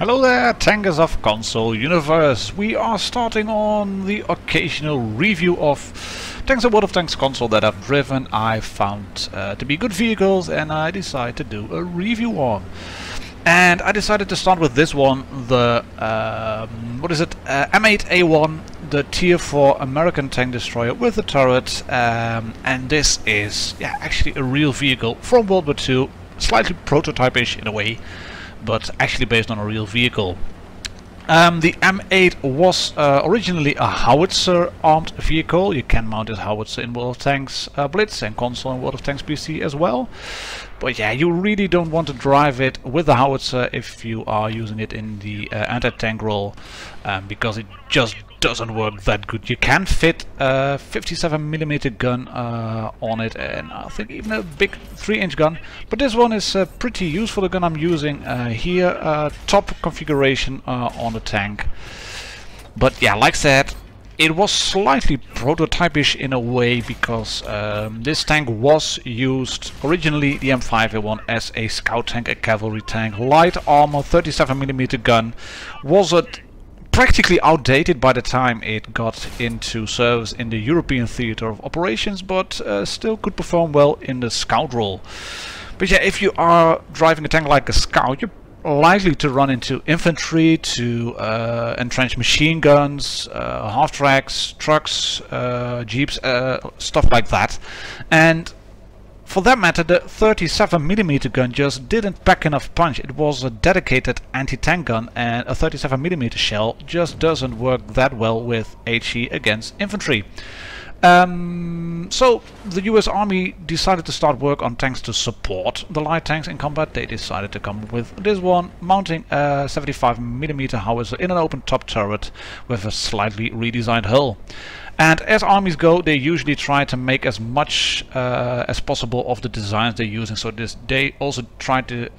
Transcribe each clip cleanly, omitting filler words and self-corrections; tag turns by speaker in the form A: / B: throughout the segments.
A: Hello there, tankers of console universe. We are starting on the occasional review of tanks and World of Tanks console that I've driven. I found to be good vehicles and I decided to do a review on. And I decided to start with this one, the M8A1, the Tier 4 American tank destroyer with the turret. And this is actually a real vehicle from World War II, slightly prototype-ish in a way, but actually based on a real vehicle. The M8 was originally a howitzer armed vehicle. You can mount this howitzer in World of Tanks Blitz and console in World of Tanks PC as well. But yeah, you really don't want to drive it with the howitzer if you are using it in the anti-tank role, because it just doesn't work that good. You can fit a 57mm gun on it, and I think even a big 3-inch gun, but this one is pretty useful. The gun I'm using here, top configuration on the tank. But yeah, like I said, it was slightly prototype-ish in a way, because this tank was used originally, the M8A1, as a scout tank, a cavalry tank, light armor, 37mm gun. Was it practically outdated by the time it got into service in the European theater of operations, but still could perform well in the scout role. But yeah, if you are driving a tank like a scout, you're likely to run into infantry, to entrenched machine guns, half-tracks, trucks, jeeps, stuff like that. And for that matter, the 37mm gun just didn't pack enough punch. It was a dedicated anti-tank gun, and a 37mm shell just doesn't work that well with HE against infantry. So the US Army decided to start work on tanks to support the light tanks in combat. They decided to come up with this one, mounting a 75mm howitzer in an open top turret with a slightly redesigned hull. And as armies go, they usually try to make as much as possible of the designs they're using. So they also try to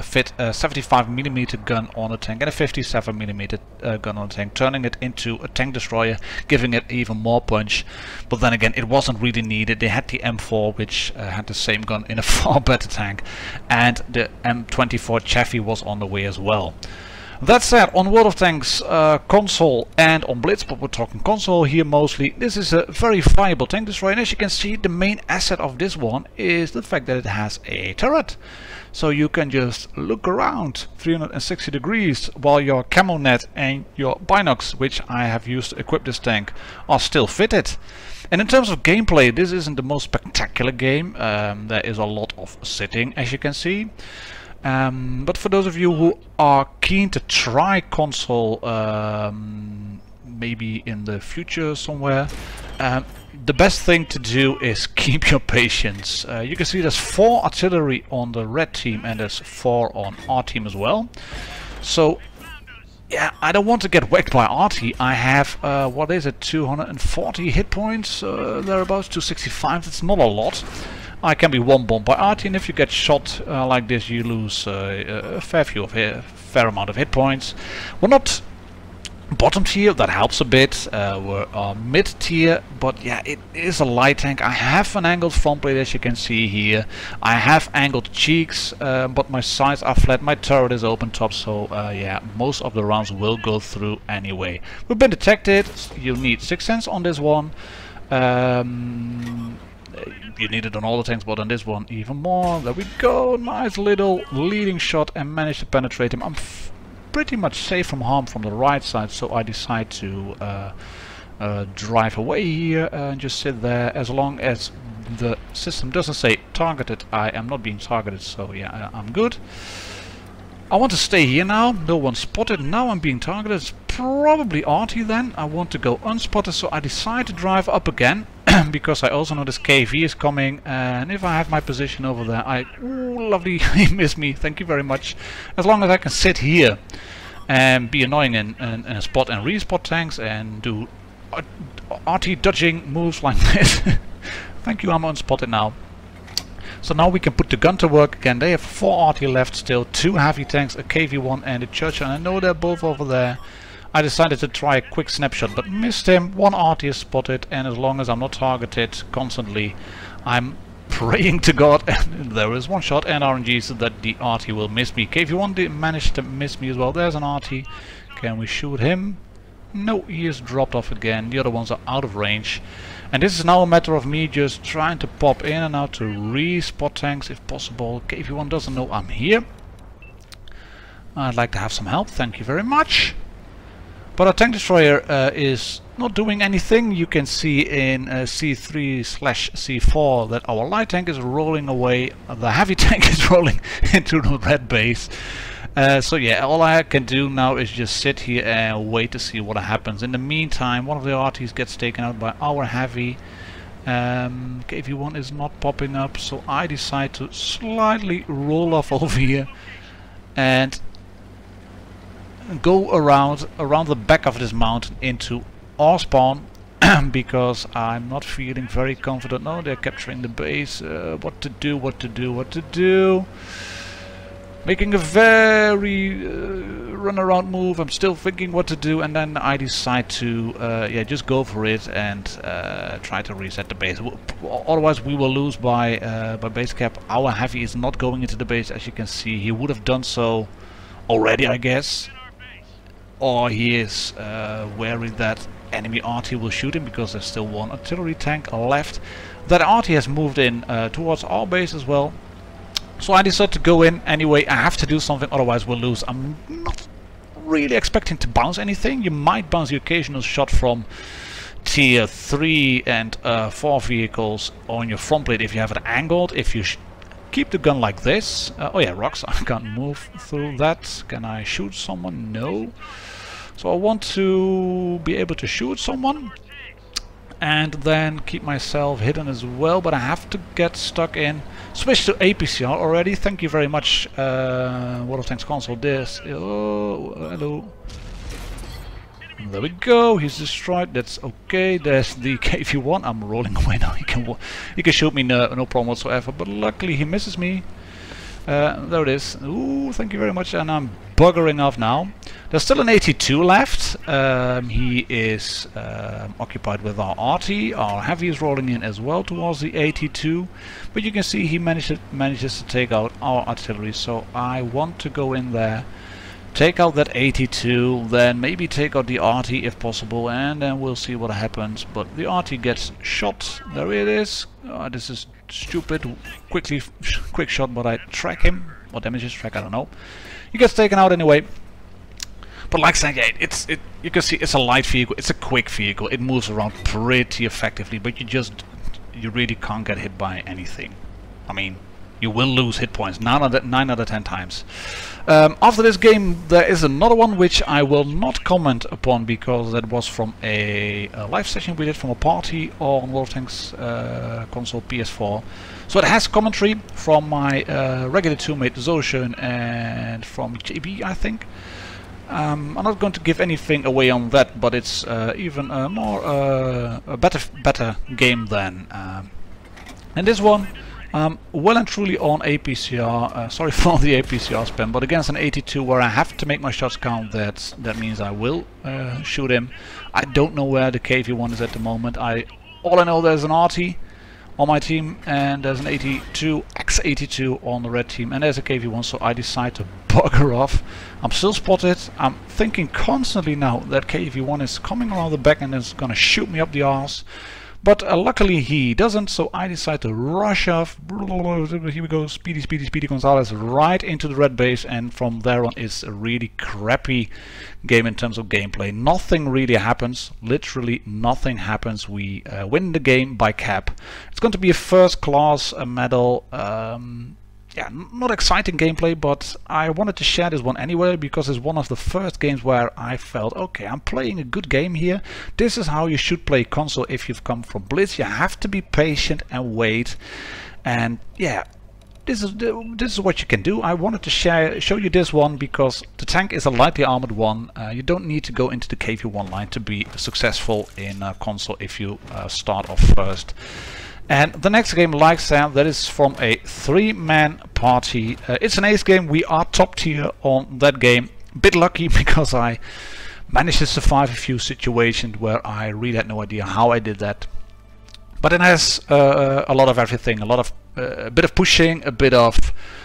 A: fit a 75mm gun on a tank and a 57mm gun on a tank, turning it into a tank destroyer, giving it even more punch. But then again, it wasn't really needed. They had the M4, which had the same gun in a far better tank, and the M24 Chaffee was on the way as well. That said, on World of Tanks console and on Blitz, but we're talking console here mostly, this is a very viable tank destroyer, and as you can see, the main asset of this one is the fact that it has a turret. So you can just look around 360 degrees while your camo net and your binocs, which I have used to equip this tank, are still fitted. And in terms of gameplay, this isn't the most spectacular game. There is a lot of sitting, as you can see. But for those of you who are keen to try console, maybe in the future somewhere, the best thing to do is keep your patience. You can see there's 4 artillery on the red team and there's 4 on our team as well. So yeah, I don't want to get whacked by RT. I have, what is it, 240 hit points, thereabouts, 265, that's not a lot. I can be one-bombed by RT, and if you get shot like this, you lose a fair amount of hit points. We're not bottom tier, that helps a bit. We're mid tier, but yeah, it is a light tank. I have an angled front plate, as you can see here. I have angled cheeks, but my sides are flat. My turret is open top, so yeah, most of the rounds will go through anyway. We've been detected. You need 6th sense on this one. You need it on all the tanks, but on this one even more. There we go, nice little leading shot, and managed to penetrate him. I'm pretty much safe from harm from the right side, so I decide to drive away here and just sit there. As long as the system doesn't say targeted, I am not being targeted, so yeah, I'm good. I want to stay here now, no one spotted. Now I'm being targeted, it's probably RT then. I want to go unspotted, so I decide to drive up again. Because I also know this KV is coming, and if I have my position over there, ooh, lovely, he missed me, thank you very much. As long as I can sit here and be annoying in a spot and respot tanks and do RT dodging moves like this. Thank you, I'm unspotted now. So now we can put the gun to work again. They have 4 RT left still, 2 heavy tanks, a KV-1 and a Churchill, and I know they're both over there. I decided to try a quick snapshot, but missed him. 1 RT is spotted, and as long as I'm not targeted constantly, I'm praying to God, and there is one shot and RNG so that the RT will miss me. KV1 did manage to miss me as well. There's an RT. Can we shoot him? No, he is dropped off again. The other ones are out of range. And this is now a matter of me just trying to pop in and out to re-spot tanks if possible. KV1 doesn't know I'm here. I'd like to have some help, thank you very much. But our tank destroyer is not doing anything. You can see in C3/C4 that our light tank is rolling away. The heavy tank is rolling into the red base. So yeah, all I can do now is just sit here and wait to see what happens. In the meantime, one of the RTs gets taken out by our heavy. KV1 is not popping up, so I decide to slightly roll off over here and go around the back of this mountain into our spawn because I'm not feeling very confident. No, they're capturing the base. What to do? Making a very runaround move. I'm still thinking what to do, and then I decide to yeah, just go for it and try to reset the base. Otherwise we will lose by base cap. Our heavy is not going into the base, as you can see. He would have done so already, I guess. Or he is wary that enemy RT will shoot him because there's still one artillery tank left. That RT has moved in towards our base as well. So I decided to go in anyway. I have to do something, otherwise we'll lose. I'm not really expecting to bounce anything. You might bounce the occasional shot from tier 3 and 4 vehicles on your front plate if you have it angled. If you keep the gun like this. Oh yeah, rocks. I can't move through that. Can I shoot someone? No. So I want to be able to shoot someone and then keep myself hidden as well, but I have to get stuck in. Switch to APCR already. Thank you very much, WoT Console. This. Oh, hello. There we go. He's destroyed. That's okay. There's the KV1. I'm rolling away now. He can shoot me, no problem whatsoever. But luckily he misses me. There it is. Ooh, thank you very much. And I'm buggering off now. There's still an 82 left. He is occupied with our RT. Our heavy is rolling in as well towards the 82. But you can see he manages to take out our artillery. So I want to go in there, take out that 82, then maybe take out the RT if possible, and then we'll see what happens. But the RT gets shot. There it is. This is stupid. Quick shot, but I track him. What damage is track? I don't know. He gets taken out anyway. But like I said, yeah, you can see it's a light vehicle. It's a quick vehicle. It moves around pretty effectively, but you really can't get hit by anything. I mean, you will lose hit points 9 out of 10 times. After this game there is another one which I will not comment upon because that was from a live session we did from a party on WoT Console PS4. So it has commentary from my regular teammate Zoshen and from JB, I think. I'm not going to give anything away on that, but it's even a better game than and this one. Well and truly on APCR, sorry for the APCR spam, but against an 82 where I have to make my shots count, that means I will shoot him. I don't know where the KV1 is at the moment. All I know, there's an RT on my team and there's an 82, X82 on the red team, and there's a KV1, so I decide to bugger off. I'm still spotted. I'm thinking constantly now that KV1 is coming around the back and is gonna shoot me up the arse. But luckily he doesn't, so I decide to rush off. Here we go, Speedy Gonzalez right into the red base, and from there on it's a really crappy game in terms of gameplay. Nothing really happens, literally nothing happens. We win the game by cap. It's going to be a first class medal. Yeah, not exciting gameplay, but I wanted to share this one anyway because it's one of the first games where I felt, okay, I'm playing a good game here. This is how you should play console if you've come from Blitz. You have to be patient and wait. And yeah, this is what you can do. I wanted to show you this one because the tank is a lightly armored one. You don't need to go into the KV1 line to be successful in console if you start off first. And the next game, like Sam, that is from a 3-man party. It's an ace game. We are top tier on that game. A bit lucky because I managed to survive a few situations where I really had no idea how I did that. but it has a lot of everything, a bit of pushing, a bit of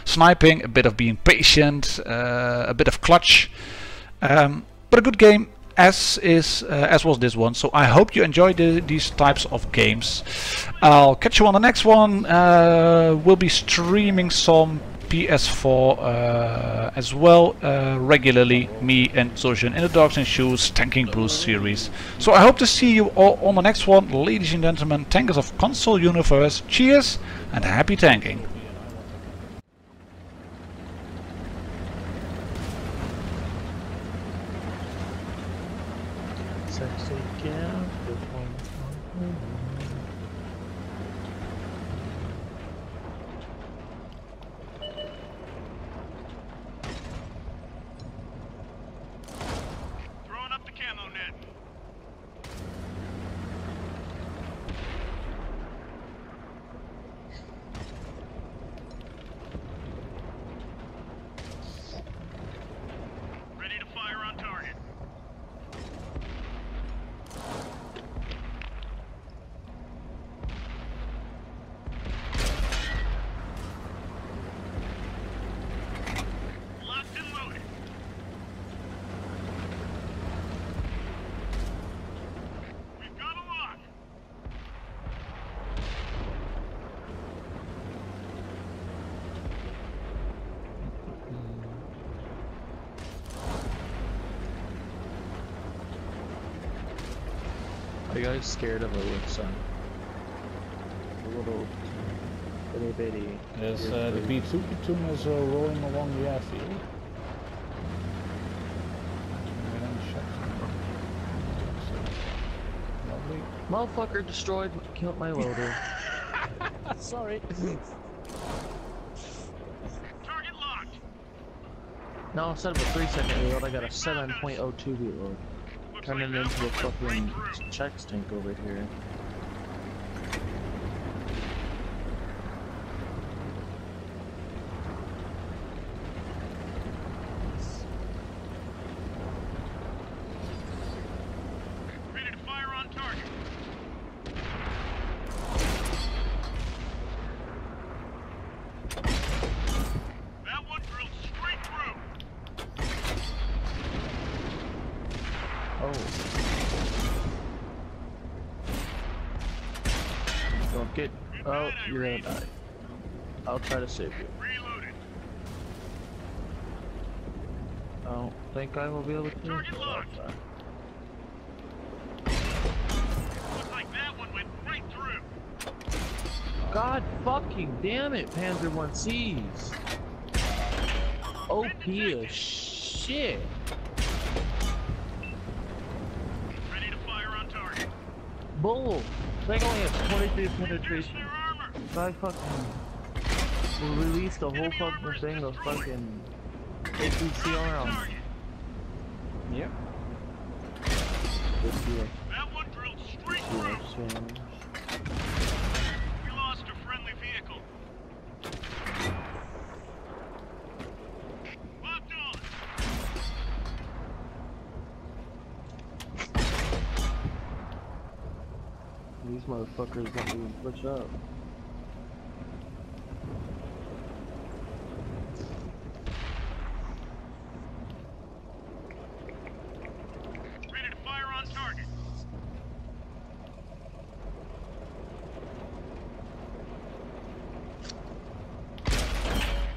A: sniping, a bit of being patient, a bit of clutch, but a good game as was this one. So I hope you enjoy these types of games. I'll catch you on the next one. We'll be streaming some PS4 as well regularly, me and Zoshin in the Dogs and Shoes Tanking Blues series. So I hope to see you all on the next one, ladies and gentlemen, tankers of console universe. Cheers and happy tanking.
B: Are you guys scared of a Lipson? A little itty bitty.
C: Yes, the B2 platoon is rolling along the airfield.
B: Motherfucker killed my loader.
C: Sorry.
B: Target locked. No, instead of a 3-second reload, I got a 7.02 reload. Turning into a fucking checks tank over here.
D: Ready to fire on target. That one drilled straight through.
B: Oh. Don't get. Oh, you're gonna die. I'll try to save you.
D: Reloaded.
B: I don't think I will be able to.
D: Target locked. Looks like that one went right through.
B: God fucking damn it, Panzer 1Cs. OP as shit.
D: Ready to fire on target.
B: Bull. They only have 23 penetration.
D: Their armor.
B: I fucking will release the whole fucking thing of fucking APC around.
C: Yep.
D: That one drilled straight through. We lost a friendly vehicle. Locked on.
B: These motherfuckers don't even push up.
D: Ready to fire on target.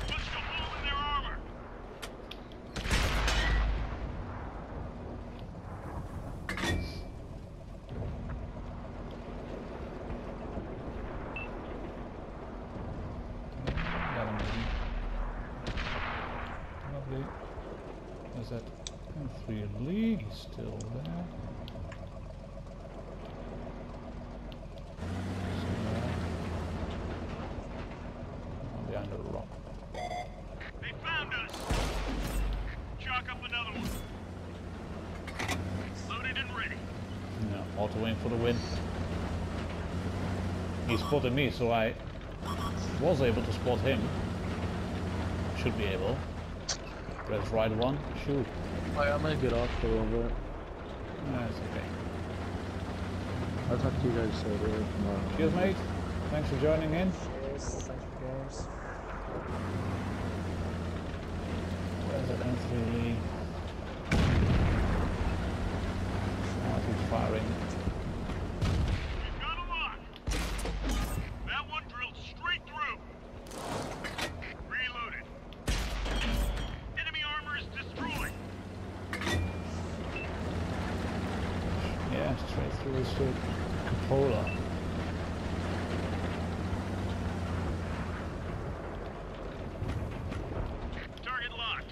D: Punched a hole in their armor.
C: Lovely. Is that 3 league still there? Behind the rock.
D: They found us. Chalk up another one. Loaded and ready.
C: Yeah, auto aim for the win. He spotted me, so I was able to spot him. Should be able. Press right one, shoot.
B: Alright, I'm gonna get off for a little bit.
C: That's okay.
B: I'll talk to you guys tomorrow.
C: Cheers, mate. Thanks for joining in.
E: Cheers, thanks for games.
C: Where's that M3? Oh, he's firing.
D: We've got a lock. That one drilled straight through. Reloaded. Enemy armor is destroyed.
C: Yeah, straight through his cupola.
D: Target locked.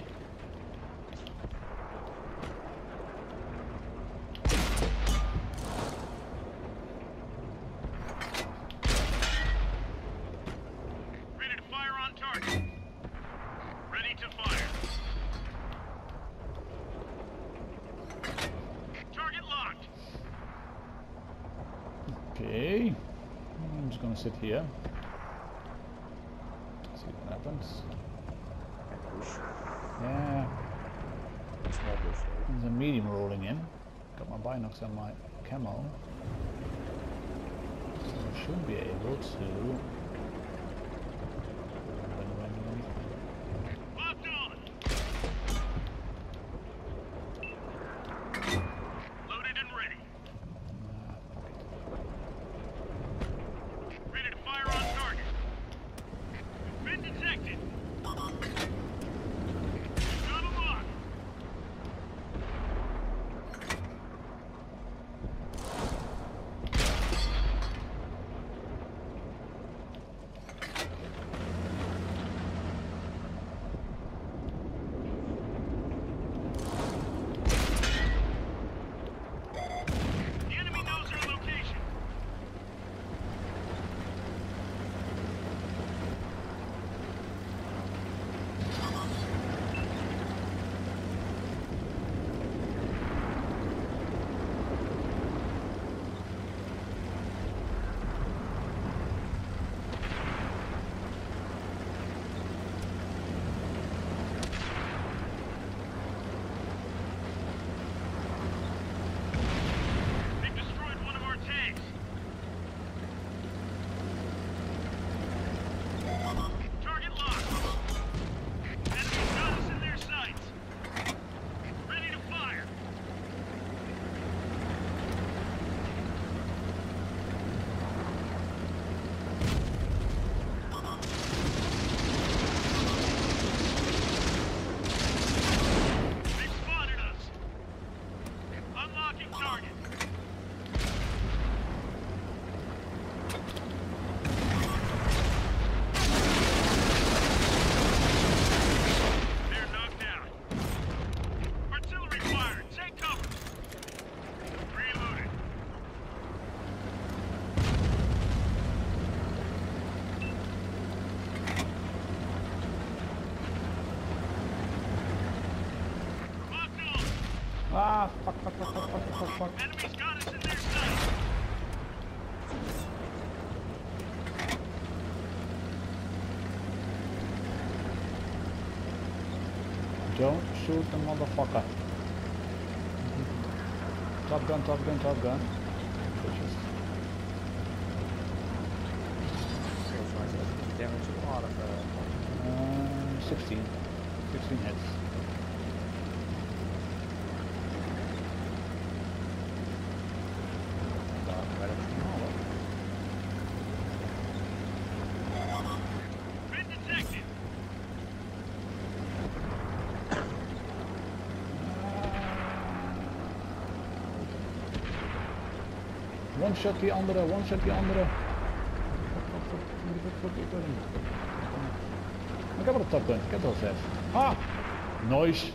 D: Ready to fire on target. Ready to fire. Target locked.
C: Okay. I'm just gonna sit here. See what happens. Yeah.
E: Small bush.
C: There's a medium rolling in. Got my binocs and my camo. So I should be able to...
D: Locked on. Loaded and ready. Ready to fire on target. Been detected. Got a lock. The enemy knows our location. They've destroyed one of our tanks. Target locked. Enemy's got us in their sights. Ready to fire. They've spotted us. Unlocking target. They're knocked out. Artillery fire. Take cover. Reloaded. Locked on.
C: Ah, fuck.
D: Enemy's got us in their sights.
C: Don't shoot the motherfucker. Top gun. Bitches.
E: Volgens mij is het damage ook aardig.
C: 16 hits.
E: Bij dat finale.
D: Been detected.
C: One shot die andere. Ik heb wel een top gun, ik heb er al 6. Ah! Nice!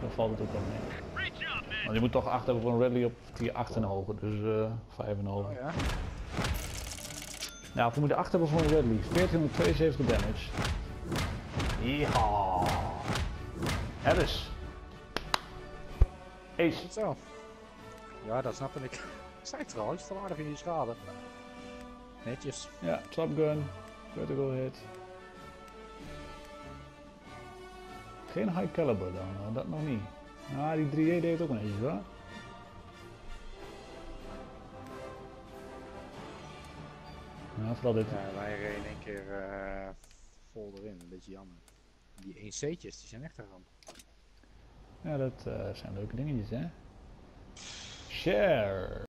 C: Dan valt het ook wel mee.
D: Great job, man.
C: Want je moet toch 8 hebben voor een Radley op tier 8 en hoger, dus 5 en hoger.
E: Oh ja.
C: Nou, we moeten 8 hebben voor een Radley. 1472 damage. Ja. Harris. Ace.
E: Goed zo. Ja, dat snapte ik. Ik zei het al, je staat aardig in die schade. Netjes.
C: Ja, top gun. Critical hit. Geen high caliber dan, dat nog niet. Nou, die 3E deed ook netjes hoor. Ja, vooral dit.
E: Ja, wij reden in één keer vol erin, een beetje jammer. Die 1C'tjes, die zijn echt een ramp.
C: Ja, dat zijn leuke dingetjes, hè. Share.